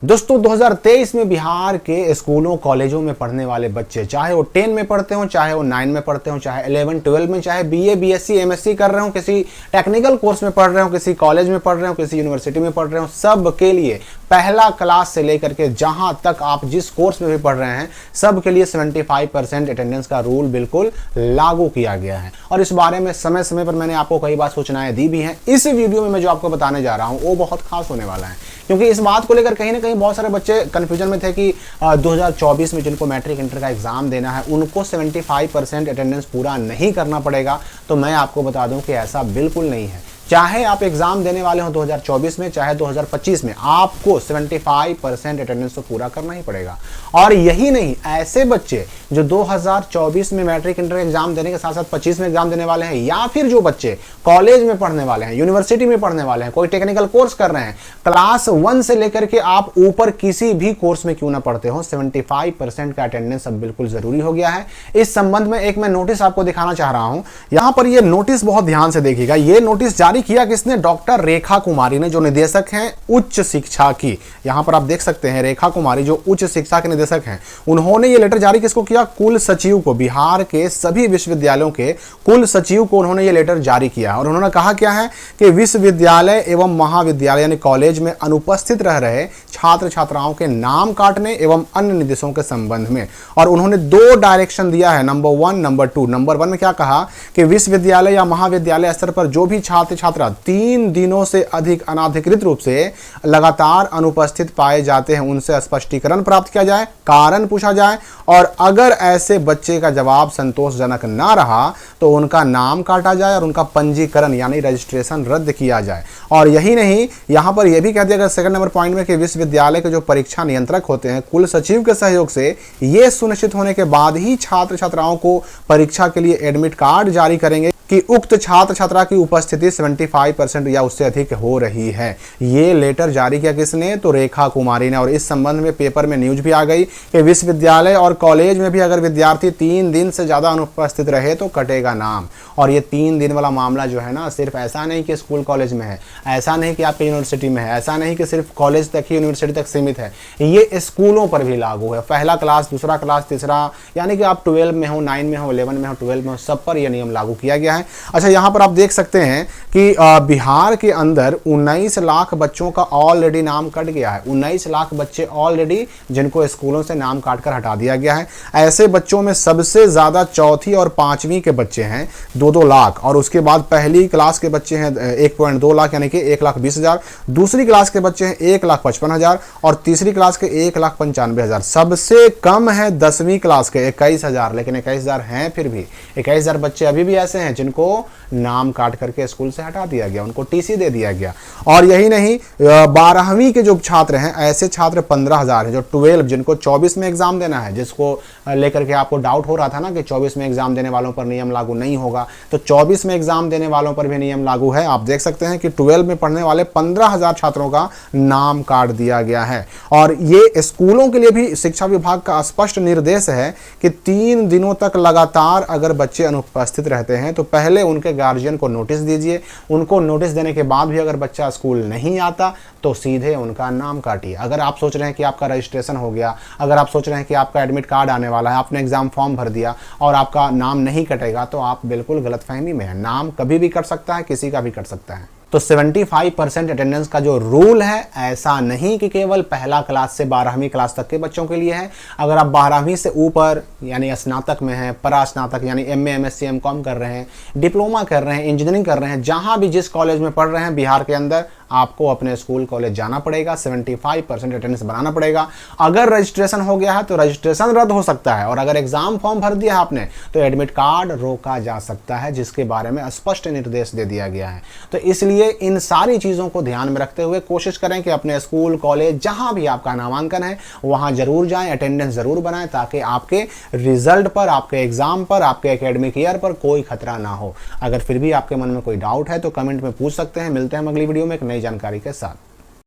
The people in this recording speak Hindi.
दोस्तों 2023 में बिहार के स्कूलों कॉलेजों में पढ़ने वाले बच्चे, चाहे वो 10 में पढ़ते हो, चाहे वो 9 में पढ़ते हो, चाहे 11 12 में, चाहे बीए बीएससी एमएससी कर रहे हो, किसी टेक्निकल कोर्स में पढ़ रहे हो, किसी कॉलेज में पढ़ रहे हो, किसी यूनिवर्सिटी में पढ़ रहे हो, सब के लिए पहला क्लास से लेकर के जहां तक आप जिस कोर्स में भी पढ़ रहे हैं सब के लिए 75% अटेंडेंस का रूल बिल्कुल लागू किया गया है। और इस बारे में समय समय पर मैंने आपको कई बार सूचनाएं दी भी हैं। इस वीडियो में मैं जो आपको बताने जा रहा हूं वो बहुत खास होने वाला है, क्योंकि इस बात को लेकर कहीं ना कहीं बहुत सारे बच्चे कंफ्यूजन में थे कि 2024 में जिनको मैट्रिक इंटर का एग्जाम देना है उनको 75% अटेंडेंस पूरा नहीं करना पड़ेगा। तो मैं आपको बता दूं कि ऐसा बिल्कुल नहीं है। चाहे आप एग्जाम देने वाले हो 2024 में, चाहे 2025 में, आपको 75% अटेंडेंस तो पूरा करना ही पड़ेगा। और यही नहीं, ऐसे बच्चे जो 2024 में मैट्रिक इंटर एग्जाम देने के साथ साथ 25 में एग्जाम देने वाले हैं, या फिर जो बच्चे कॉलेज में पढ़ने वाले हैं, यूनिवर्सिटी में पढ़ने वाले हैं, कोई टेक्निकल कोर्स कर रहे हैं, क्लास 1 से लेकर के आप ऊपर किसी भी कोर्स में क्यों ना पढ़ते हो, 75% का अटेंडेंस अब बिल्कुल जरूरी हो गया है। इस संबंध में एक मैं नोटिस आपको दिखाना चाह रहा हूं। यहां पर यह नोटिस बहुत ध्यान से देखिएगा। यह नोटिस जारी किया किसने? डॉक्टर रेखा कुमारी ने, जो निदेशक हैं उच्च शिक्षा की। यहां पर आप देख सकते हैं रेखा कुमारी जो उच्च शिक्षा के निदेशक हैं, उन्होंने ये लेटर जारी किसको किया? कुल सचिव को। बिहार के सभी विश्वविद्यालयों के कुल सचिव को उन्होंने ये लेटर जारी किया और उन्होंने कहा क्या है कि विश्वविद्यालय एवं महाविद्यालय यानी कॉलेज में अनुपस्थित रह रहे छात्र छात्राओं के नाम काटने एवं अन्य निर्देशों के संबंध में। और उन्होंने 2 डायरेक्शन दिया है, नंबर 1 नंबर 2। नंबर 1 में क्या कहा कि विश्वविद्यालय या महाविद्यालय स्तर पर जो भी छात्र छात्रा 3 दिनों से अधिक अनाधिकृत रूप से लगातार अनुपस्थित पाए जाते हैं उनसे स्पष्टीकरण प्राप्त किया जाए, कारण पूछा जाए, और अगर ऐसे बच्चे का जवाब संतोषजनक ना रहा तो उनका नाम काटा जाए और उनका पंजीकरण यानी रजिस्ट्रेशन रद्द किया जाए। और यही नहीं, यहां पर यह भी कह दिया गया सेकंड नंबर पॉइंट में कि विश्वविद्यालय के जो परीक्षा नियंत्रक होते हैं कुल सचिव के सहयोग से यह सुनिश्चित होने के बाद ही छात्र छात्राओं को परीक्षा के लिए एडमिट कार्ड जारी करेंगे कि उक्त छात्र छात्रा की उपस्थिति 75% या उससे अधिक हो रही है। ये लेटर जारी किया किसने? तो रेखा कुमारी ने। और इस संबंध में पेपर में न्यूज भी आ गई कि विश्वविद्यालय और कॉलेज में भी अगर विद्यार्थी 3 दिन से ज्यादा अनुपस्थित रहे तो कटेगा नाम। और ये 3 दिन वाला मामला जो है ना, सिर्फ ऐसा नहीं कि स्कूल कॉलेज में है, ऐसा नहीं कि आपके यूनिवर्सिटी में है, ऐसा नहीं कि सिर्फ कॉलेज तक ही यूनिवर्सिटी तक सीमित है, ये स्कूलों पर भी लागू है। पहला क्लास, दूसरा क्लास, तीसरा, यानी कि आप 12 में हो, 9 में हो, 11 में हो, 12 में हो, सब पर यह नियम लागू किया गया है। अच्छा, यहां पर आप देख सकते हैं कि बिहार के अंदर 19 लाख बच्चों का ऑलरेडी नाम कट गया है। 19 लाख बच्चे ऑलरेडी जिनको स्कूलों से नाम काटकर हटा दिया गया है। ऐसे बच्चों में सबसे ज्यादा चौथी और 5वीं के बच्चे हैं 2-2 लाख, और उसके बाद पहली क्लास के बच्चे हैं 1.2 लाख यानी कि 1,20,000, दूसरी क्लास के बच्चे हैं 1,55,000 और तीसरी क्लास के 1,95,000। सबसे कम है 10वीं क्लास के 21,000, लेकिन 21,000 हैं, फिर भी 21,000 बच्चे अभी भी ऐसे हैं जिनको नाम काट करके स्कूल से हटा दिया गया, उनको टीसी दे दिया गया। और यही नहीं, 12वीं के जो छात्र हैं ऐसे छात्र 15,000 हैं जो 12 जिनको 24 में एग्जाम देना है, जिसको लेकर के आपको डाउट हो रहा था ना कि 24 में एग्जाम देने वालों पर नियम लागू नहीं होगा, तो 24 में एग्जाम देने वालों पर भी नियम लागू है। आप देख सकते हैं कि 12 में पढ़ने वाले 15,000 छात्रों का नाम काट दिया गया है। और ये स्कूलों के लिए भी शिक्षा विभाग का स्पष्ट निर्देश है कि 3 दिनों तक लगातार अगर बच्चे अनुपस्थित रहते हैं तो पहले उनके गार्जियन को नोटिस दीजिए। उनको नोटिस देने के बाद भी अगर बच्चा स्कूल नहीं आता तो सीधे उनका नाम काटिए। अगर आप सोच रहे हैं कि आपका रजिस्ट्रेशन हो गया, अगर आप सोच रहे हैं कि आपका एडमिट कार्ड आने वाला है, आपने एग्जाम फॉर्म भर दिया और आपका नाम नहीं कटेगा, तो आप बिल्कुल गलतफहमी में हैं। नाम कभी भी कट सकता है, किसी का भी कट सकता है। तो 75% अटेंडेंस का जो रूल है, ऐसा नहीं कि केवल पहला क्लास से 12वीं क्लास तक के बच्चों के लिए है। अगर आप 12वीं से ऊपर यानी स्नातक में हैं, परास्नातक यानी MA MSc MCom कर रहे हैं, डिप्लोमा कर रहे हैं, इंजीनियरिंग कर रहे हैं, जहां भी जिस कॉलेज में पढ़ रहे हैं बिहार के अंदर, आपको अपने स्कूल कॉलेज जाना पड़ेगा, 75% अटेंडेंस बनाना पड़ेगा। अगर रजिस्ट्रेशन हो गया है तो रजिस्ट्रेशन रद्द हो सकता है, और अगर एग्जाम फॉर्म भर दिया है आपने तो एडमिट कार्ड रोका जा सकता है, जिसके बारे में स्पष्ट निर्देश दे दिया गया है। तो इसलिए इन सारी चीजों को ध्यान में रखते हुए कोशिश करें कि अपने स्कूल कॉलेज जहां भी आपका नामांकन है वहां जरूर जाएं, अटेंडेंस जरूर बनाएं, ताकि आपके रिजल्ट पर, आपके एग्जाम पर, आपके एकेडमिक ईयर पर कोई खतरा ना हो। अगर फिर भी आपके मन में कोई डाउट है तो कमेंट में पूछ सकते हैं। मिलते हैं अगली वीडियो में एक नई जानकारी के साथ।